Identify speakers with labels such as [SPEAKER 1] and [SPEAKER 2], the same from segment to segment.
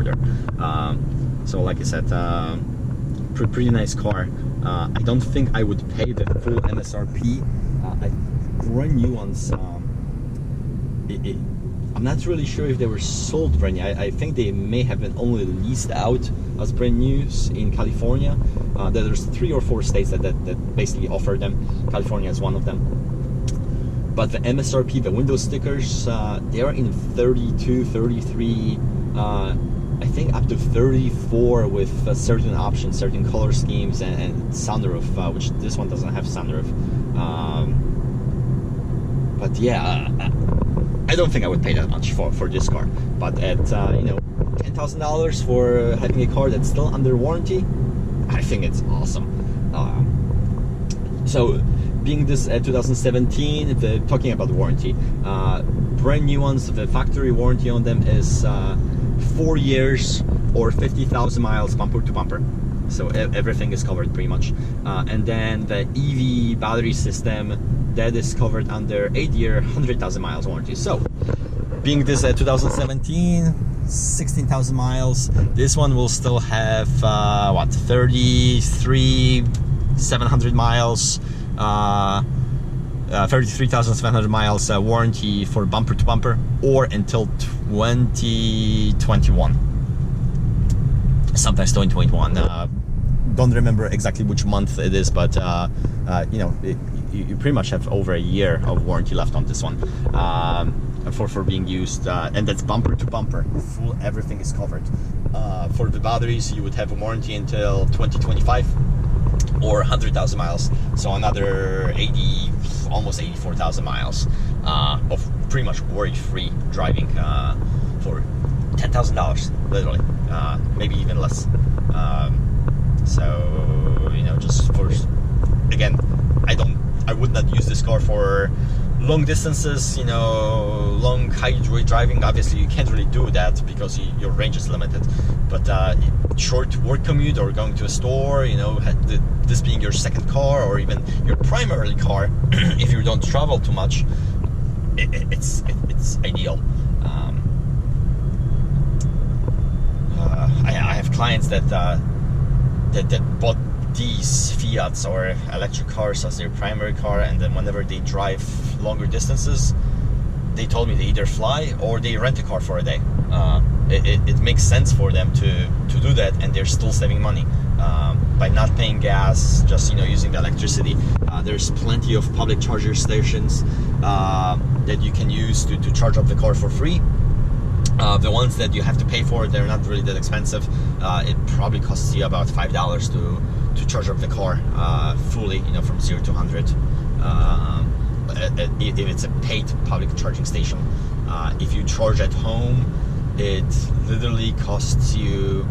[SPEAKER 1] order. So like I said, pretty nice car. I don't think I would pay the full MSRP. Brand new ones. I'm not really sure if they were sold brand new. I think they may have been only leased out as brand news in California. There's 3 or 4 states that basically offer them. California is one of them. But the MSRP, the window stickers, they are in 32, 33, I think up to 34 with certain options, certain color schemes, and sunroof, which this one doesn't have sunroof. But yeah, I don't think I would pay that much for this car. But at you know, $10,000 for having a car that's still under warranty, I think it's awesome. So being this 2017, talking about warranty, brand new ones, the factory warranty on them is 4 years or 50,000 miles bumper to bumper. So everything is covered pretty much. And then the EV battery system, that is covered under 8-year, 100,000 miles warranty. So being this 2017, 16,000 miles, this one will still have what, 33,700 miles, 33,700 miles warranty for bumper to bumper, or until 2021, sometimes 2021. Don't remember exactly which month it is, but you know, you pretty much have over a year of warranty left on this one for being used, and that's bumper to bumper. Full, everything is covered. For the batteries, you would have a warranty until 2025 or 100,000 miles, so another 80, almost 84,000 miles of pretty much worry-free driving for $10,000, literally, maybe even less. So you know, just for, again, I would not use this car for long distances, you know, long highway driving. Obviously you can't really do that because your range is limited, but short work commute or going to a store, you know, this being your second car or even your primary car, if you don't travel too much, it's ideal. I have clients that bought these Fiats or electric cars as their primary car, and then whenever they drive longer distances, they told me they either fly or they rent a car for a day. It makes sense for them to do that, and they're still saving money by not paying gas, just, you know, using the electricity. There's plenty of public charger stations that you can use to charge up the car for free. The ones that you have to pay for, they're not really that expensive. It probably costs you about $5 to charge up the car fully, you know, from 0 to 100. If it's a paid public charging station. If you charge at home, it literally costs you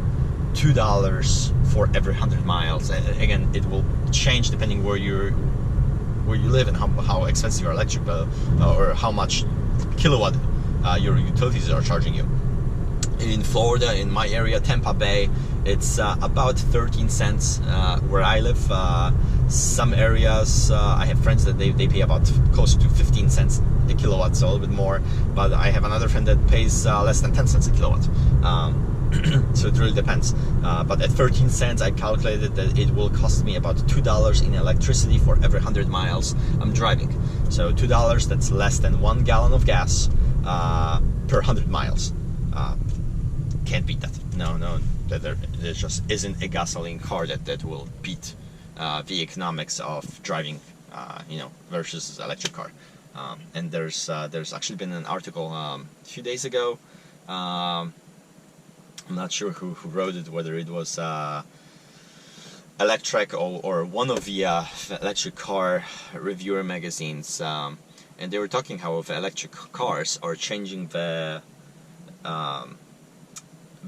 [SPEAKER 1] $2 for every 100 miles. Again, it will change depending where you live and how expensive your electric bill or how much kilowatt your utilities are charging you. In Florida, in my area, Tampa Bay, it's about 13 cents where I live. Some areas, I have friends that they pay about close to 15 cents a kilowatt, so a little bit more. But I have another friend that pays less than 10 cents a kilowatt. So it really depends. But at 13 cents, I calculated that it will cost me about $2 in electricity for every 100 miles I'm driving. So $2, that's less than 1 gallon of gas per 100 miles. Can't beat that. No, there just isn't a gasoline car that will beat the economics of driving, you know, versus electric car. And there's actually been an article a few days ago. I'm not sure who wrote it, whether it was Electrek or one of the electric car reviewer magazines, and they were talking how the electric cars are changing the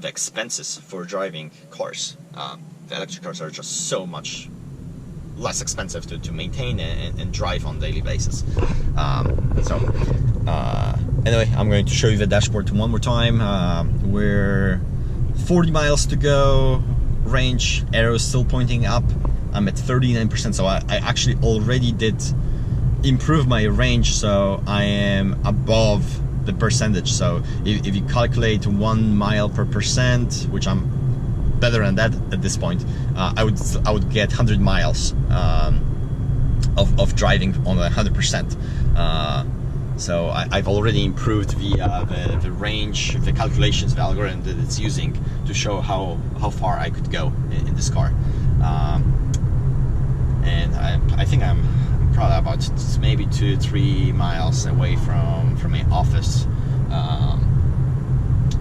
[SPEAKER 1] expenses for driving cars. The electric cars are just so much less expensive to maintain and drive on a daily basis. Anyway, I'm going to show you the dashboard one more time. We're 40 miles to go, range arrow is still pointing up. I'm at 39%, so I actually already did improve my range, so I am above the percentage. So if you calculate 1 mile per percent, which I'm better than that at this point, I would get 100 miles of driving on 100%. So I've already improved the range, the calculations, the algorithm that it's using to show how far I could go in this car. And I think I'm probably about maybe 2-3 miles away from my office,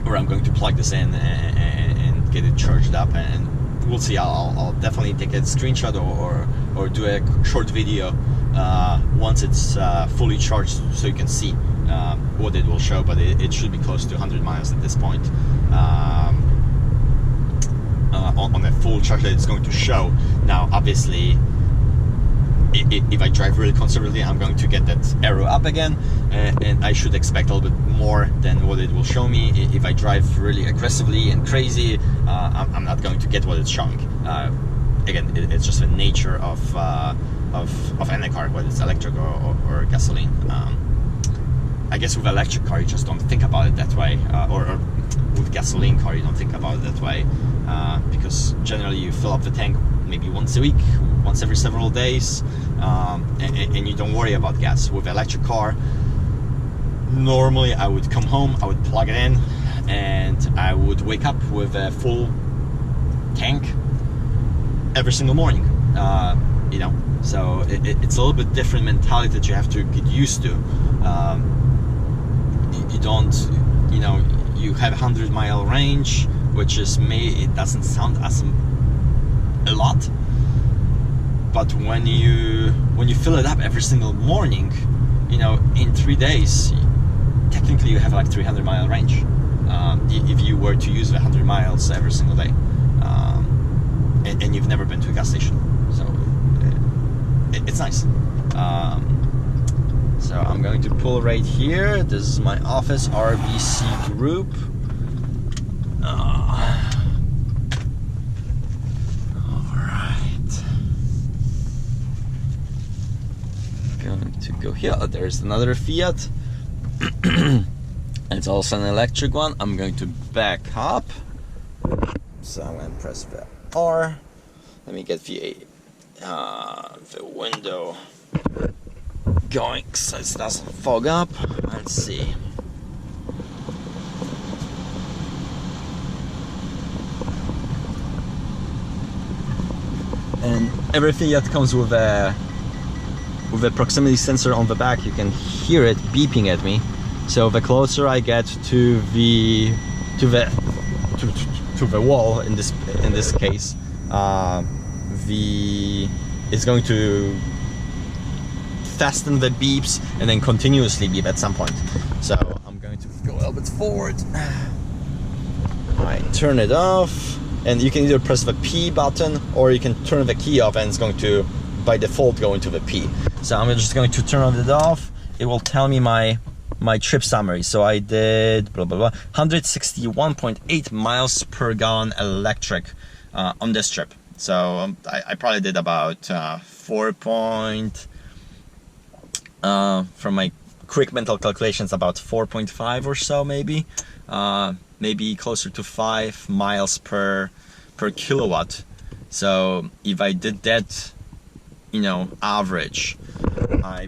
[SPEAKER 1] where I'm going to plug this in and get it charged up, and we'll see. I'll definitely take a screenshot or do a short video once it's fully charged, so you can see what it will show. But it should be close to 100 miles at this point on a full charge that it's going to show. Now obviously, if I drive really conservatively, I'm going to get that arrow up again, and I should expect a little bit more than what it will show me. If I drive really aggressively and crazy, I'm not going to get what it's showing. Again, it's just the nature of any car, whether it's electric or gasoline. I guess with electric car, you just don't think about it that way, or with gasoline car, you don't think about it that way, because generally you fill up the tank maybe once a week, once every several days, and you don't worry about gas. With electric car, normally I would come home, I would plug it in, and I would wake up with a full tank every single morning. You know, so it's a little bit different mentality that you have to get used to. You don't, you know, you have 100-mile range, which is it doesn't sound as a lot, but when you fill it up every single morning, you know, in 3 days, technically you have like 300-mile range, if you were to use the 100 miles every single day, and you've never been to a gas station. So it's nice. So I'm going to pull right here. This is my office, RBC Group. Going to go here. Oh, there's another Fiat. It's also an electric one. I'm going to back up. So I'm going to press the R. Let me get the window going so it doesn't fog up. Let's see. And every Fiat comes with a proximity sensor on the back. You can hear it beeping at me. So the closer I get to the wall, in this case, it's going to fasten the beeps and then continuously beep at some point. So I'm going to go a little bit forward. I turn it off, and you can either press the P button or you can turn the key off, and it's going to by default go into the P. So I'm just going to turn it off. It will tell me my trip summary. So I did blah blah blah 161.8 miles per gallon electric on this trip. So I probably did about 4 point from my quick mental calculations, about 4.5 or so, maybe closer to 5 miles per kilowatt. So if I did that, you know, average, I